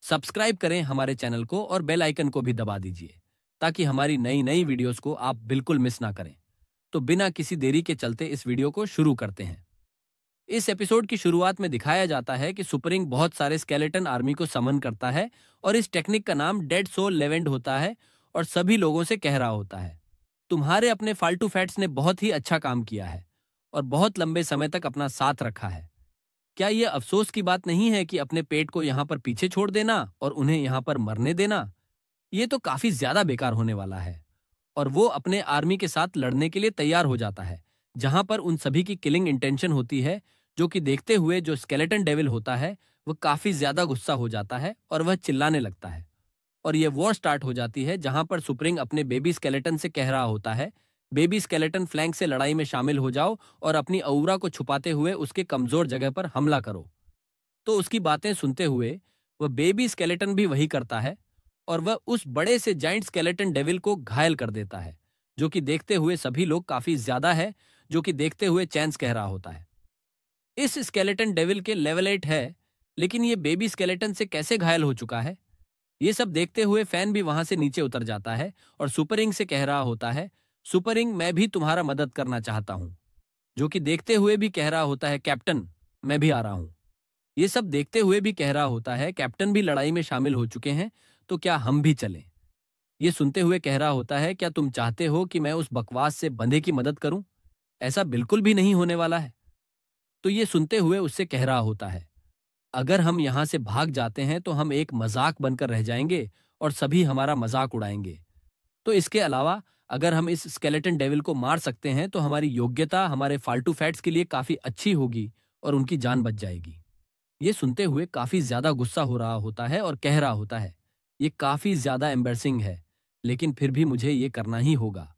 Subscribe करें हमारे channel को और बेल आइकन को भी दबा दीजिए ताकि हमारी नई नई वीडियोस को आप बिल्कुल मिस ना करें। तो बिना किसी देरी के चलते इस वीडियो को शुरू करते हैं। इस एपिसोड की शुरुआत में दिखाया जाता है कि सुपरिंग बहुत सारे स्केलेटन आर्मी को समन करता है और इस टेक्निक का नाम डेड सोल लेवेंड होता है और सभी लोगों से कह रहा होता है, तुम्हारे अपने फालतू फैट्स ने बहुत ही अच्छा काम किया है और बहुत लंबे समय तक अपना साथ रखा है। क्या यह अफसोस की बात नहीं है कि अपने पेट को यहाँ पर पीछे छोड़ देना और उन्हें यहाँ पर मरने देना? ये तो काफी ज्यादा बेकार होने वाला है। और वो अपने आर्मी के साथ लड़ने के लिए तैयार हो जाता है, जहां पर उन सभी की किलिंग इंटेंशन होती है, जो कि देखते हुए जो स्केलेटन डेविल होता है वह काफी ज्यादा गुस्सा हो जाता है और वह चिल्लाने लगता है। और यह वॉर स्टार्ट हो जाती है जहां पर सुप्रिंग अपने बेबी स्केलेटन से कह रहा होता है, बेबी स्केलेटन फ्लैंक से लड़ाई में शामिल हो जाओ और अपनी औरा को छुपाते हुए उसके कमजोर जगह पर हमला करो। तो उसकी बातें सुनते हुए वह बेबी स्केलेटन भी वही करता है और वह उस बड़े से जाइंट स्केलेटन डेविल को घायल कर देता है, जो कि देखते हुए सभी लोग काफी ज्यादा है, जो कि देखते हुए चैंस कह रहा होता है। इस स्केलेटन डेविल के लेवल 8 है, लेकिन ये बेबी स्केलेटन से कैसे घायल हो चुका है? ये सब देखते हुए फैन भी वहां से नीचे उतर जाता है और सुपरिंग से कह रहा होता है, सुपरिंग मैं भी तुम्हारा मदद करना चाहता हूं, जो कि देखते हुए भी कह रहा होता है, कैप्टन मैं भी आ रहा हूं। ये सब देखते हुए भी कह रहा होता है, कैप्टन भी लड़ाई में शामिल हो चुके हैं, तो क्या हम भी चलें? ये सुनते हुए कह रहा होता है, क्या तुम चाहते हो कि मैं उस बकवास से बंधे की मदद करूं? ऐसा बिल्कुल भी नहीं होने वाला है। तो ये सुनते हुए उससे कह रहा होता है, अगर हम यहां से भाग जाते हैं तो हम एक मजाक बनकर रह जाएंगे और सभी हमारा मजाक उड़ाएंगे। तो इसके अलावा अगर हम इस स्केलेटन डेविल को मार सकते हैं तो हमारी योग्यता हमारे फालतू फैट्स के लिए काफी अच्छी होगी और उनकी जान बच जाएगी। ये सुनते हुए काफी ज्यादा गुस्सा हो रहा होता है और कह रहा होता है, ये काफी ज्यादा एम्बैरसिंग है, लेकिन फिर भी मुझे ये करना ही होगा।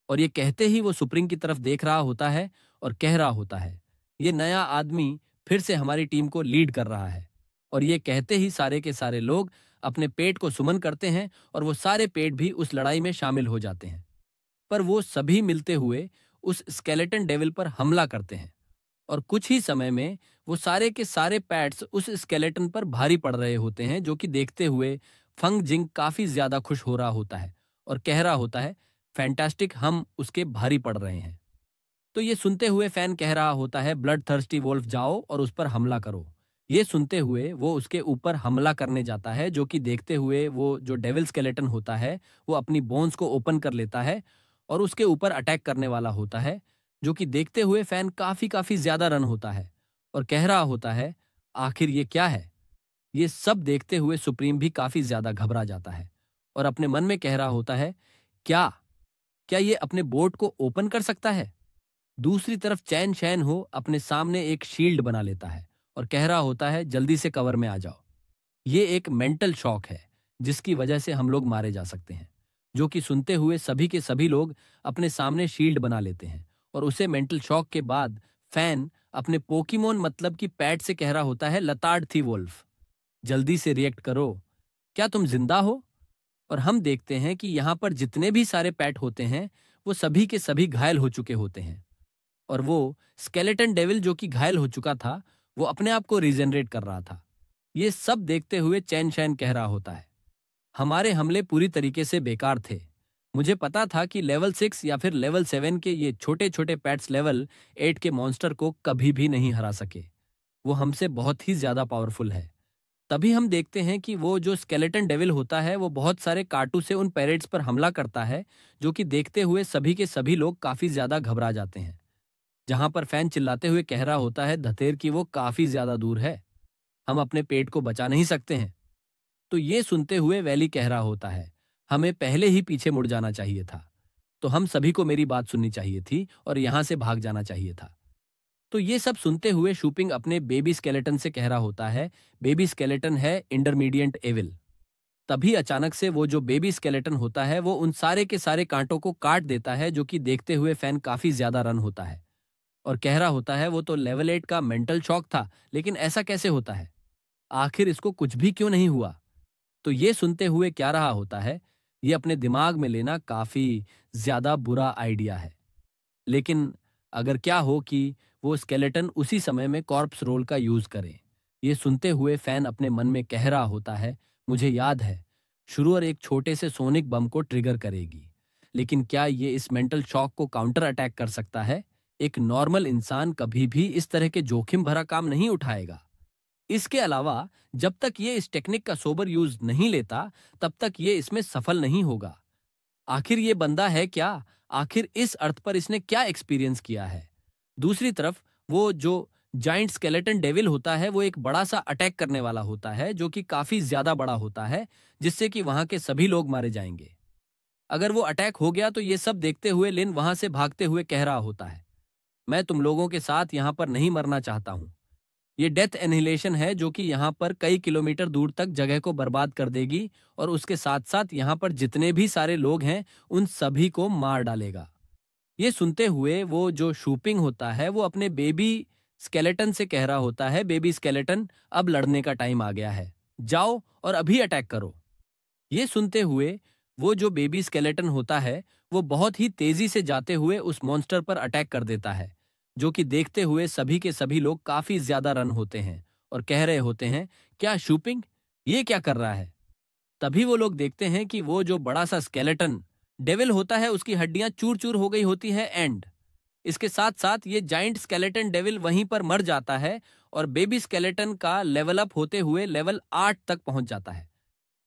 और ये कहते ही वो सुप्रीम की तरफ देख रहा होता है और कह रहा होता है, ये नया आदमी फिर से हमारी टीम को लीड कर रहा है। और ये कहते ही सारे के सारे लोग अपने पेट को सुमन करते हैं और वो सारे पेट भी उस लड़ाई में शामिल हो जाते हैं। पर वो सभी मिलते हुए उस स्केलेटन डेविल पर हमला करते हैं और कुछ ही समय में वो सारे के सारे पैट्स उस स्केलेटन पर भारी पड़ रहे होते हैं, जो कि देखते हुए फंग जिंग काफी ज्यादा खुश हो रहा होता है और कह रहा होता है, फैंटास्टिक हम उसके भारी पड़ रहे हैं। तो ये सुनते हुए फैन कह रहा होता है, ब्लड थर्स्टी वोल्फ जाओ और उस पर हमला करो। ये सुनते हुए वो उसके ऊपर हमला करने जाता है, जो कि देखते हुए वो जो डेविल स्केलेटन होता है वो अपनी बोन्स को ओपन कर लेता है और उसके ऊपर अटैक करने वाला होता है, जो कि देखते हुए फैन काफी काफी ज्यादा रन होता है और कह रहा होता है, आखिर ये क्या है? ये सब देखते हुए सुप्रीम भी काफी ज्यादा घबरा जाता है और अपने मन में कह रहा होता है, क्या क्या ये अपने बोर्ड को ओपन कर सकता है? दूसरी तरफ चैन शैन हो अपने सामने एक शील्ड बना लेता है और कह रहा होता है, जल्दी से कवर में आ जाओ। ये एक मेंटल शॉक है जिसकी वजह से हम लोग मारे जा सकते हैं। जो कि सुनते हुए सभी के सभी लोग अपने सामने शील्ड बना लेते हैं और उसे मेंटल शॉक के बाद फैन अपने पोकीमोन मतलब कि पैट से कह रहा होता है, लताड़ थी वोल्फ, जल्दी से रिएक्ट करो, क्या तुम जिंदा हो? और हम देखते हैं कि यहाँ पर जितने भी सारे पैट होते हैं वो सभी के सभी घायल हो चुके होते हैं और वो स्केलेटन डेविल जो कि घायल हो चुका था वो अपने आप को रीजनरेट कर रहा था। ये सब देखते हुए चैन शैन कह रहा होता है, हमारे हमले पूरी तरीके से बेकार थे। मुझे पता था कि लेवल 6 या फिर लेवल 7 के ये छोटे छोटे पैट्स लेवल 8 के मॉन्स्टर को कभी भी नहीं हरा सके। वो हमसे बहुत ही ज्यादा पावरफुल है। तभी हम देखते हैं कि वो जो स्केलेटन डेविल होता है वो बहुत सारे काटू से उन पैरेट्स पर हमला करता है, जो कि देखते हुए सभी के सभी लोग काफी ज्यादा घबरा जाते हैं। जहां पर फैन चिल्लाते हुए कह रहा होता है, धतेर की वो काफी ज्यादा दूर है, हम अपने पेट को बचा नहीं सकते हैं। तो ये सुनते हुए वैली कह रहा होता है, हमें पहले ही पीछे मुड़ जाना चाहिए था, तो हम सभी को मेरी बात सुननी चाहिए थी और यहां से भाग जाना चाहिए था। तो ये सब सुनते हुए शूपिंग अपने बेबी स्केलेटन से कह रहा होता है, बेबी स्केलेटन है इंटरमीडिएट एविल। तभी अचानक से वो जो बेबी स्केलेटन होता है वो उन सारे के सारे कांटों को काट देता है, जो कि देखते हुए फैन काफी ज्यादा रन होता है और कह रहा होता है, वो तो लेवल 8 का मेंटल शॉक था, लेकिन ऐसा कैसे होता है? आखिर इसको कुछ भी क्यों नहीं हुआ? तो ये सुनते हुए क्या रहा होता है, ये अपने दिमाग में लेना काफी ज्यादा बुरा आइडिया है। लेकिन अगर क्या हो कि वो स्केलेटन उसी समय में कॉर्प्स रोल का यूज करे, ये सुनते हुए फैन अपने मन में कह रहा होता है, मुझे याद है, शुरू एक छोटे से सोनिक बम को ट्रिगर करेगी, लेकिन क्या ये इस मेंटल शॉक को काउंटर अटैक कर सकता है? एक नॉर्मल इंसान कभी भी इस तरह के जोखिम भरा काम नहीं उठाएगा। इसके अलावा जब तक ये इस टेक्निक का सोबर यूज नहीं लेता, तब तक ये इसमें सफल नहीं होगा। आखिर ये बंदा है क्या? आखिर इस अर्थ पर इसने क्या एक्सपीरियंस किया है? दूसरी तरफ वो जो जाइंट स्केलेटन डेविल होता है, वो एक बड़ा सा अटैक करने वाला होता है, जो कि काफी ज्यादा बड़ा होता है, जिससे कि वहां के सभी लोग मारे जाएंगे। अगर वो अटैक हो गया तो ये सब देखते हुए लिन वहां से भागते हुए कह रहा होता है, मैं तुम लोगों के साथ यहां पर नहीं मरना चाहता हूं। ये डेथ एनिहिलेशन है जो कि यहां पर कई किलोमीटर दूर तक जगह को बर्बाद कर देगी और उसके साथ साथ यहां पर जितने भी सारे लोग हैं उन सभी को मार डालेगा। ये सुनते हुए वो जो शूपिंग होता है वो अपने बेबी स्केलेटन से कह रहा होता है, बेबी स्केलेटन, अब लड़ने का टाइम आ गया है, जाओ और अभी अटैक करो। ये सुनते हुए वो जो बेबी स्केलेटन होता है वो बहुत ही तेजी से जाते हुए उस मॉन्स्टर पर अटैक कर देता है, जो कि देखते हुए सभी के सभी लोग काफी ज्यादा रन होते हैं और कह रहे होते हैं, क्या शूपिंग, ये क्या कर रहा है? तभी वो लोग देखते हैं कि वो जो बड़ा सा स्केलेटन डेविल होता है उसकी हड्डियां चूर चूर हो गई होती है एंड इसके साथ साथ ये जाइंट स्केलेटन डेविल वहीं पर मर जाता है और बेबी स्केलेटन का लेवल अप होते हुए लेवल 8 तक पहुंच जाता है।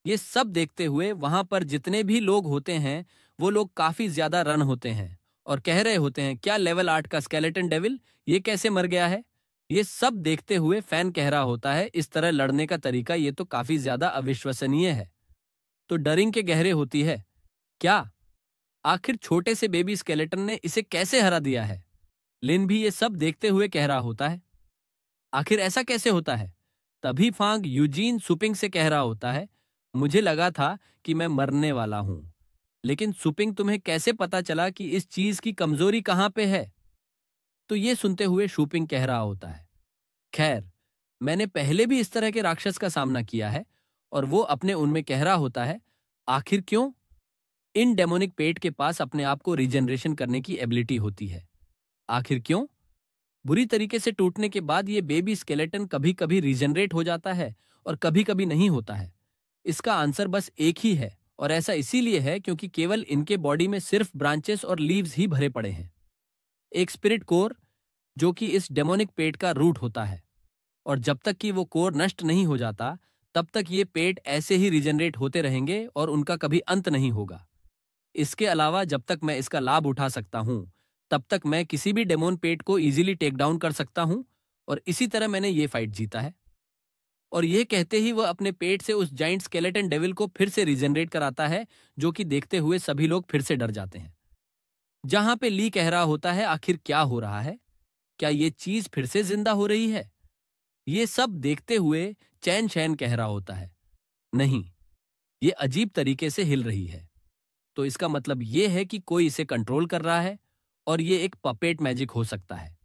ये सब देखते हुए वहां पर जितने भी लोग होते हैं वो लोग काफी ज्यादा रन होते हैं और कह रहे होते हैं, क्या लेवल 8 का स्केलेटन डेविल, ये कैसे मर गया है? ये सब देखते हुए फैन कह रहा होता है, इस तरह लड़ने का तरीका ये तो काफी ज्यादा अविश्वसनीय है। तो डरिंग के गहरे होती है, क्या आखिर छोटे से बेबी स्केलेटन ने इसे कैसे हरा दिया है? लिन भी ये सब देखते हुए कह रहा होता है, आखिर ऐसा कैसे होता है? तभी फांग यूजीन सुपिंग से कह रहा होता है, मुझे लगा था कि मैं मरने वाला हूं, लेकिन सुपिंग तुम्हें कैसे पता चला कि इस चीज की कमजोरी कहां पे है? तो ये सुनते हुए शूपिंग कह रहा होता है, खैर, मैंने पहले भी इस तरह के राक्षस का सामना किया है। और वो अपने उनमें कह रहा होता है, आखिर क्यों? इन डेमोनिक पेट के पास अपने आप को रिजनरेशन करने की एबिलिटी होती है। आखिर क्यों? बुरी तरीके से टूटने के बाद ये बेबी स्केलेटन कभी कभी रिजनरेट हो जाता है और कभी कभी नहीं होता है। इसका आंसर बस एक ही है और ऐसा इसीलिए है क्योंकि केवल इनके बॉडी में सिर्फ ब्रांचेस और लीव्स ही भरे पड़े हैं। एक स्पिरिट कोर जो कि इस डेमोनिक पेट का रूट होता है, और जब तक कि वो कोर नष्ट नहीं हो जाता तब तक ये पेट ऐसे ही रिजनरेट होते रहेंगे और उनका कभी अंत नहीं होगा। इसके अलावा जब तक मैं इसका लाभ उठा सकता हूं तब तक मैं किसी भी डेमोन पेट को इजीली टेक डाउन कर सकता हूं और इसी तरह मैंने ये फाइट जीता है। और यह कहते ही वह अपने पेट से उस जाइंट स्केलेटन डेविल को फिर से रिजनरेट कराता है, जो कि देखते हुए सभी लोग फिर से डर जाते हैं। जहां पे ली कह रहा होता है, आखिर क्या हो रहा है? क्या ये चीज फिर से जिंदा हो रही है? ये सब देखते हुए चैन शैन कह रहा होता है, नहीं, ये अजीब तरीके से हिल रही है। तो इसका मतलब ये है कि कोई इसे कंट्रोल कर रहा है और ये एक पपेट मैजिक हो सकता है।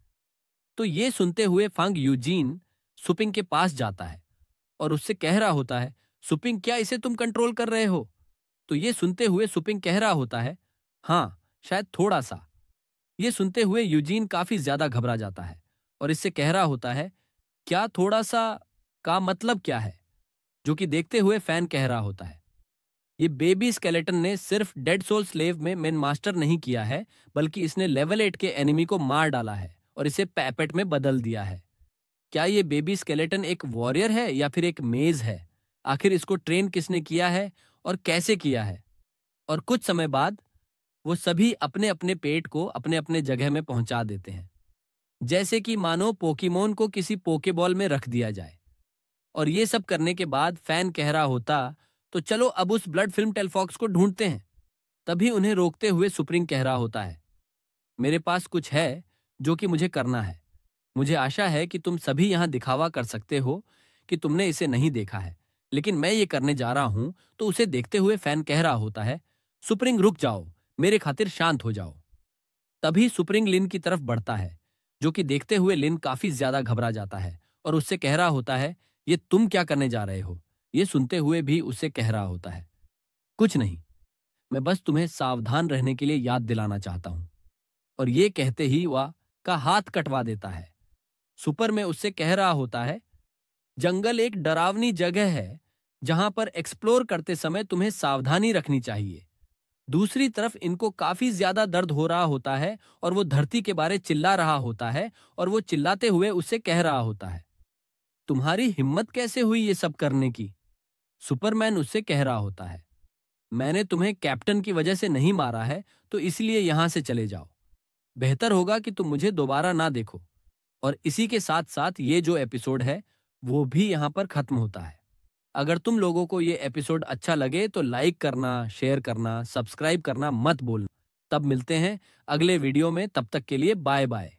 तो ये सुनते हुए फंग यूजीन सुपिंग के पास जाता है और उससे कह रहा होता है, सुपिंग, क्या इसे तुम कंट्रोल कर रहे हो? तो ये सुनते हुए सुपिंग कह रहा होता है, हाँ, शायद थोड़ा सा। ये सुनते हुए यूजीन काफी ज्यादा घबरा जाता है और इससे कह रहा होता है, क्या थोड़ा सा का मतलब क्या है? जो कि देखते हुए फैन कह रहा होता है, ये बेबी स्केलेटन ने सिर्फ डेड सोल स्लेव में मेन मास्टर नहीं किया है, बल्कि इसने लेवल 8 के एनिमी को मार डाला है और इसे पैपेट में बदल दिया है। क्या ये बेबी स्केलेटन एक वॉरियर है या फिर एक मेज है? आखिर इसको ट्रेन किसने किया है और कैसे किया है? और कुछ समय बाद वो सभी अपने अपने पेट को अपने अपने जगह में पहुंचा देते हैं, जैसे कि मानो पोकेमोन को किसी पोकेबॉल में रख दिया जाए। और ये सब करने के बाद फैन कह रहा होता, तो चलो अब उस ब्लड फिल्म टेलफॉक्स को ढूंढते हैं। तभी उन्हें रोकते हुए सुप्रीम कह रहा होता है, मेरे पास कुछ है जो कि मुझे करना है। मुझे आशा है कि तुम सभी यहां दिखावा कर सकते हो कि तुमने इसे नहीं देखा है, लेकिन मैं ये करने जा रहा हूं। तो उसे देखते हुए फैन कह रहा होता है, सुप्रिंग रुक जाओ, मेरे खातिर शांत हो जाओ। तभी सुप्रिंग लिन की तरफ बढ़ता है, जो कि देखते हुए लिन काफी ज्यादा घबरा जाता है और उससे कह रहा होता है, ये तुम क्या करने जा रहे हो? ये सुनते हुए भी उससे कह रहा होता है, कुछ नहीं, मैं बस तुम्हें सावधान रहने के लिए याद दिलाना चाहता हूं। और ये कहते ही वह का हाथ कटवा देता है। सुपर में उससे कह रहा होता है, जंगल एक डरावनी जगह है जहां पर एक्सप्लोर करते समय तुम्हें सावधानी रखनी चाहिए। दूसरी तरफ इनको काफी ज्यादा दर्द हो रहा होता है और वो धरती के बारे चिल्ला रहा होता है और वो चिल्लाते हुए उससे कह रहा होता है, तुम्हारी हिम्मत कैसे हुई ये सब करने की? सुपरमैन उससे कह रहा होता है, मैंने तुम्हें कैप्टन की वजह से नहीं मारा है, तो इसलिए यहां से चले जाओ। बेहतर होगा कि तुम मुझे दोबारा ना देखो। और इसी के साथ साथ ये जो एपिसोड है वो भी यहां पर खत्म होता है। अगर तुम लोगों को ये एपिसोड अच्छा लगे तो लाइक करना, शेयर करना, सब्सक्राइब करना मत भूलना। तब मिलते हैं अगले वीडियो में, तब तक के लिए बाय बाय।